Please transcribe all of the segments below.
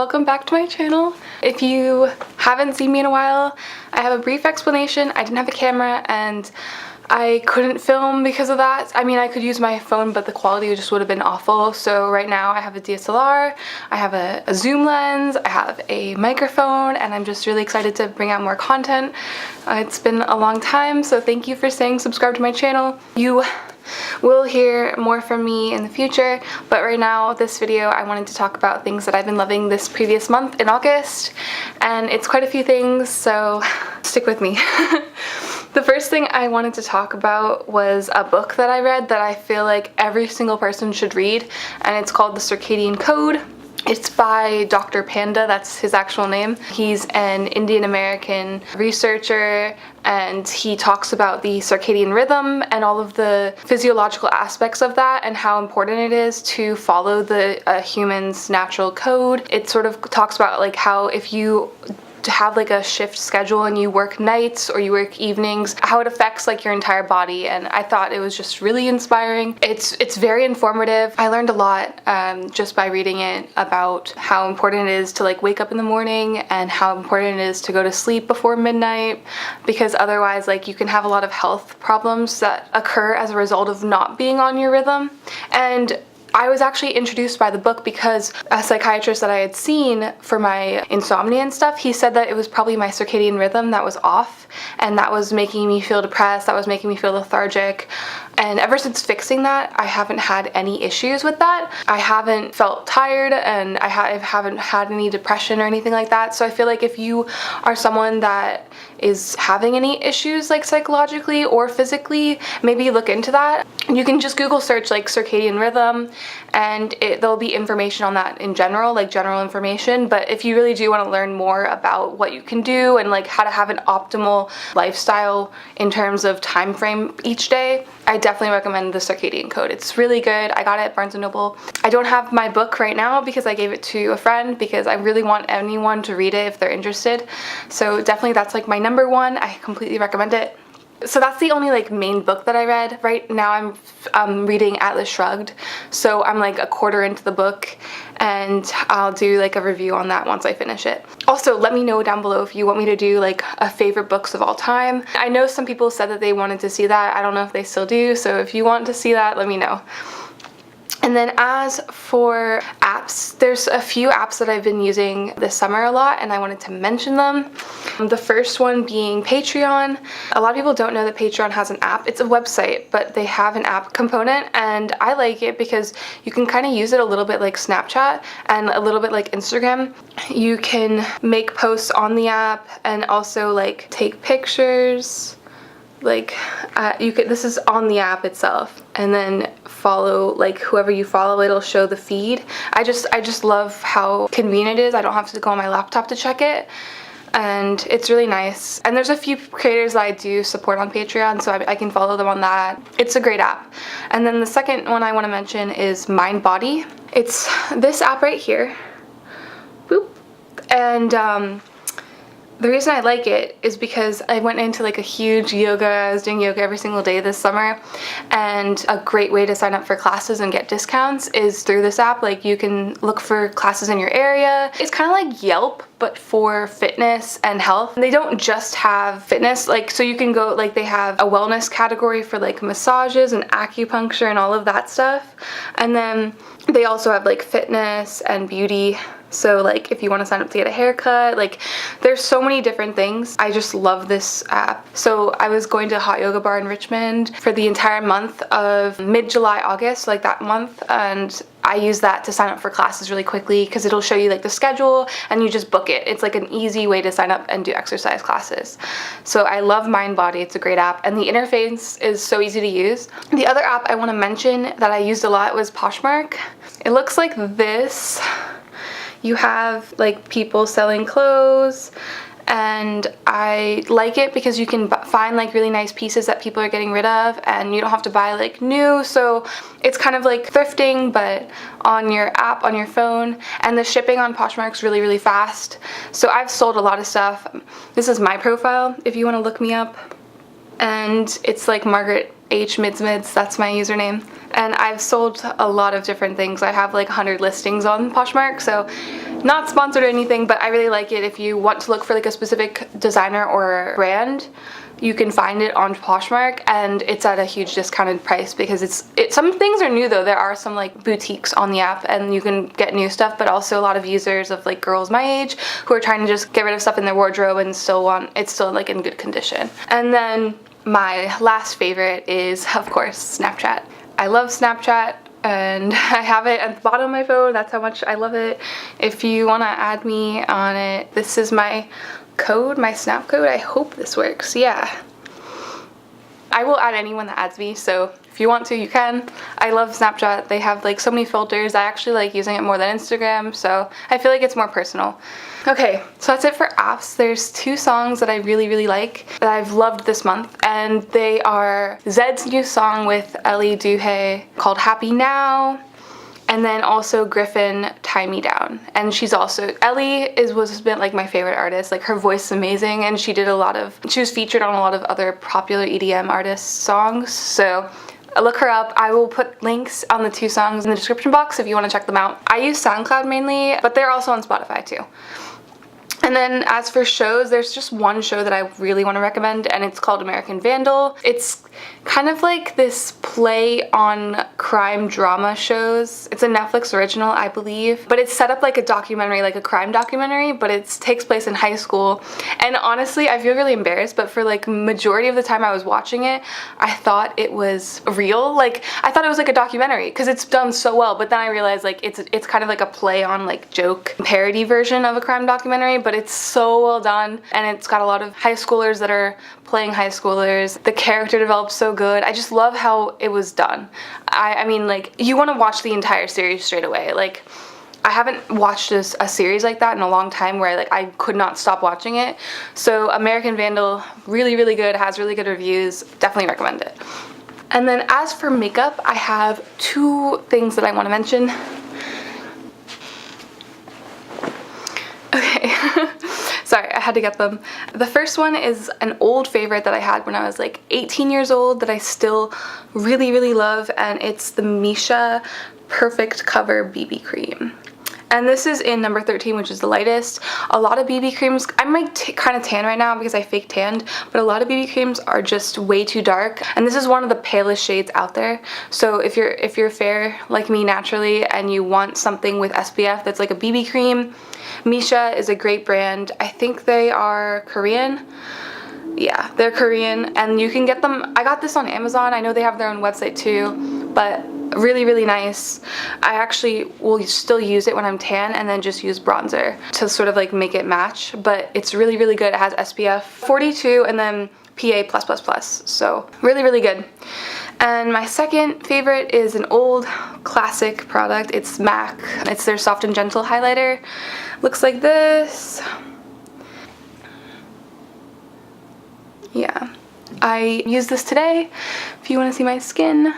welcome back to my channel. If you haven't seen me in a while, I have a brief explanation. I didn't have a camera and I couldn't film because of that. I mean, I could use my phone, but the quality just would have been awful. So right now I have a DSLR, I have a zoom lens, I have a microphone, and I'm just really excited to bring out more content. It's been a long time, so thank you for staying subscribed to my channel. You will hear more from me in the future, but right now, this video, I wanted to talk about things that I've been loving this previous month in August, and it's quite a few things, so stick with me. The first thing I wanted to talk about was a book that I read that I feel like every single person should read, and it's called The Circadian Code. It's by Dr. Panda, that's his actual name. He's an Indian American researcher, and he talks about the circadian rhythm and all of the physiological aspects of that and how important it is to follow the human's natural code. It sort of talks about like how if you have like a shift schedule and you work nights or you work evenings, how it affects like your entire body, and I thought it was just really inspiring. It's very informative. I learned a lot just by reading it about how important it is to like wake up in the morning and how important it is to go to sleep before midnight, because otherwise like you can have a lot of health problems that occur as a result of not being on your rhythm. And I was actually introduced by the book because a psychiatrist that I had seen for my insomnia and stuff, he said that it was probably my circadian rhythm that was off, and that was making me feel depressed, that was making me feel lethargic. And ever since fixing that, I haven't had any issues with that. I haven't felt tired, and I haven't had any depression or anything like that. So I feel like if you are someone that is having any issues like psychologically or physically, maybe look into that. You can just Google search like circadian rhythm, and there'll be information on that in general, like general information. But if you really do want to learn more about what you can do and like how to have an optimal lifestyle in terms of time frame each day, I definitely recommend The Circadian Code. It's really good. I got it at Barnes & Noble. I don't have my book right now because I gave it to a friend because I really want anyone to read it if they're interested. So definitely that's like my number one. I completely recommend it. So that's the only like main book that I read. Right now I'm reading Atlas Shrugged, so I'm like a quarter into the book, and I'll do like a review on that once I finish it. Also, let me know down below if you want me to do like a favorite books of all time. I know some people said that they wanted to see that. I don't know if they still do, so if you want to see that, let me know. And then as for apps, there's a few apps that I've been using this summer a lot, and I wanted to mention them. The first one being Patreon. A lot of people don't know that Patreon has an app. It's a website, but they have an app component, and I like it because you can kind of use it a little bit like Snapchat and a little bit like Instagram. You can make posts on the app and also like take pictures. Like this is on the app itself, and then follow like whoever you follow, it'll show the feed. I just love how convenient it is. I don't have to go on my laptop to check it, and it's really nice. And there's a few creators that I do support on Patreon, so I can follow them on that. It's a great app. And then the second one I want to mention is MindBody. It's this app right here. Boop. And the reason I like it is because I went into like a huge yoga. I was doing yoga every single day this summer, and a great way to sign up for classes and get discounts is through this app. Like you can look for classes in your area. It's kind of like Yelp, but for fitness and health. They don't just have fitness, like so you can go like they have a wellness category for like massages and acupuncture and all of that stuff, and then they also have like fitness and beauty. So like if you want to sign up to get a haircut, like there's so many different things. I just love this app. So I was going to a hot yoga bar in Richmond for the entire month of mid-July, August, like that month, and I use that to sign up for classes really quickly because it'll show you like the schedule and you just book it. It's like an easy way to sign up and do exercise classes. So I love MindBody. It's a great app, and the interface is so easy to use. The other app I want to mention that I used a lot was Poshmark. It looks like this. You have like people selling clothes, and I like it because you can find like really nice pieces that people are getting rid of, and you don't have to buy like new. So it's kind of like thrifting but on your app on your phone, and the shipping on Poshmark's really, really fast. So I've sold a lot of stuff. This is my profile if you want to look me up, and it's like Margaret H Mids, that's my username. And I've sold a lot of different things. I have like 100 listings on Poshmark, so Not sponsored or anything, but I really like it. If you want to look for like a specific designer or brand, you can find it on Poshmark, and it's at a huge discounted price because some things are new though. There are some like boutiques on the app and you can get new stuff, but also a lot of users of like girls my age who are trying to just get rid of stuff in their wardrobe and still want it's still like in good condition. And then my last favorite is, of course, Snapchat. I love Snapchat and I have it at the bottom of my phone. That's how much I love it. If you want to add me on it, this is my code, my snap code. I hope this works. Yeah, I will add anyone that adds me, so if you want to, you can. I love Snapchat. They have like so many filters. I actually like using it more than Instagram, so I feel like it's more personal. Okay, so that's it for apps. There's 2 songs that I really like that I've loved this month, and they are Zed's new song with Ellie Duhay called Happy Now, and then also Griffin, Tie Me Down. And she's also, Ellie was been like my favorite artist. Like her voice is amazing, and she was featured on a lot of other popular EDM artists' songs. So look her up. I will put links on the 2 songs in the description box if you want to check them out. I use SoundCloud mainly, but they're also on Spotify too. And then as for shows, there's just one show that I really want to recommend, and it's called American Vandal. It's kind of like this play on crime drama shows. It's a Netflix original, I believe, but it's set up like a documentary, like a crime documentary, but it takes place in high school. And honestly, I feel really embarrassed, but for like majority of the time I was watching it, I thought it was real. Like I thought it was like a documentary because it's done so well, but then I realized like it's kind of like a play on like joke parody version of a crime documentary, but it's so well done, and it's got a lot of high schoolers that are playing high schoolers. The character develops so good. I just love how it was done. I mean, like, you want to watch the entire series straight away. Like, I haven't watched a series like that in a long time where I could not stop watching it. So American Vandal, really good, has really good reviews. Definitely recommend it. And then as for makeup, I have 2 things that I want to mention. Okay. Sorry, I had to get them. The first one is an old favorite that I had when I was like 18 years old that I still really love, and it's the Misha Perfect Cover BB Cream. And this is in number 13, which is the lightest. A lot of BB creams, I'm like kind of tan right now because I fake tanned, but a lot of BB creams are just way too dark, and this is one of the palest shades out there. So if you're fair like me naturally and you want something with SPF that's like a BB cream, Misha is a great brand. I think they are Korean. Yeah, they're Korean, and you can get them. I got this on Amazon. I know they have their own website too, but really nice. I actually will still use it when I'm tan and then just use bronzer to sort of like make it match, but it's really good. It has SPF 42 and then PA+++, so really good. And my second favorite is an old classic product. It's MAC. It's their Soft and Gentle highlighter. Looks like this. Yeah, I used this today if you want to see my skin.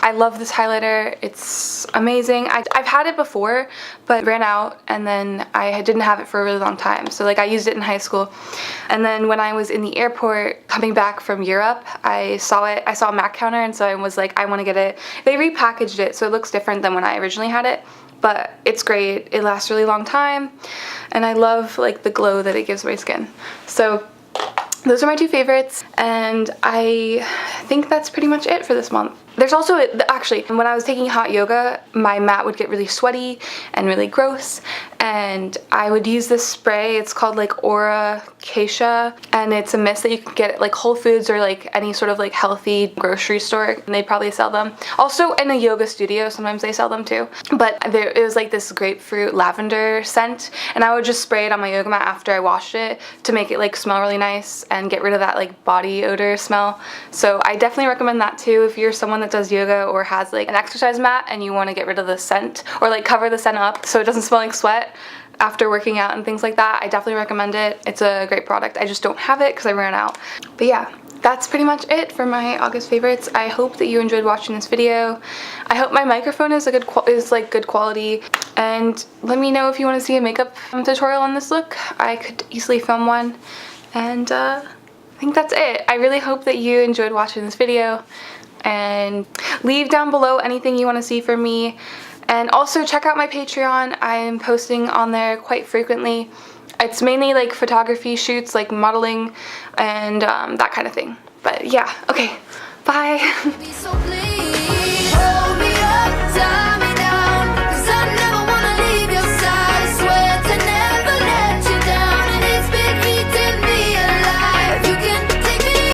I love this highlighter. It's amazing. I've had it before, but ran out, and then I didn't have it for a really long time. So like I used it in high school, and then when I was in the airport coming back from Europe, I saw it. I saw a MAC counter, and so I was like, I want to get it. They repackaged it, so it looks different than when I originally had it, but it's great. It lasts a really long time, and I love like the glow that it gives my skin. So those are my 2 favorites, and I think that's pretty much it for this month. There's also, actually, when I was taking hot yoga, my mat would get really sweaty and really gross, and I would use this spray. It's called like Aura Acacia, and it's a mist that you can get at like Whole Foods or like any sort of like healthy grocery store, and they probably sell them. Also in a yoga studio, sometimes they sell them too. But it was like this grapefruit lavender scent, and I would just spray it on my yoga mat after I washed it to make it like smell really nice and get rid of that like body odor smell. So I definitely recommend that too if you're someone that does yoga or has like an exercise mat and you want to get rid of the scent or like cover the scent up so it doesn't smell like sweat after working out and things like that. I definitely recommend it. It's a great product. I just don't have it because I ran out. But yeah, that's pretty much it for my August favorites. I hope that you enjoyed watching this video. I hope my microphone is good quality, and let me know if you want to see a makeup tutorial on this look. I could easily film one, and I think that's it. I really hope that you enjoyed watching this video, and leave down below anything you want to see from me, And also check out my Patreon. I'm posting on there quite frequently. It's mainly like photography shoots, like modeling and that kind of thing. But yeah, okay, bye.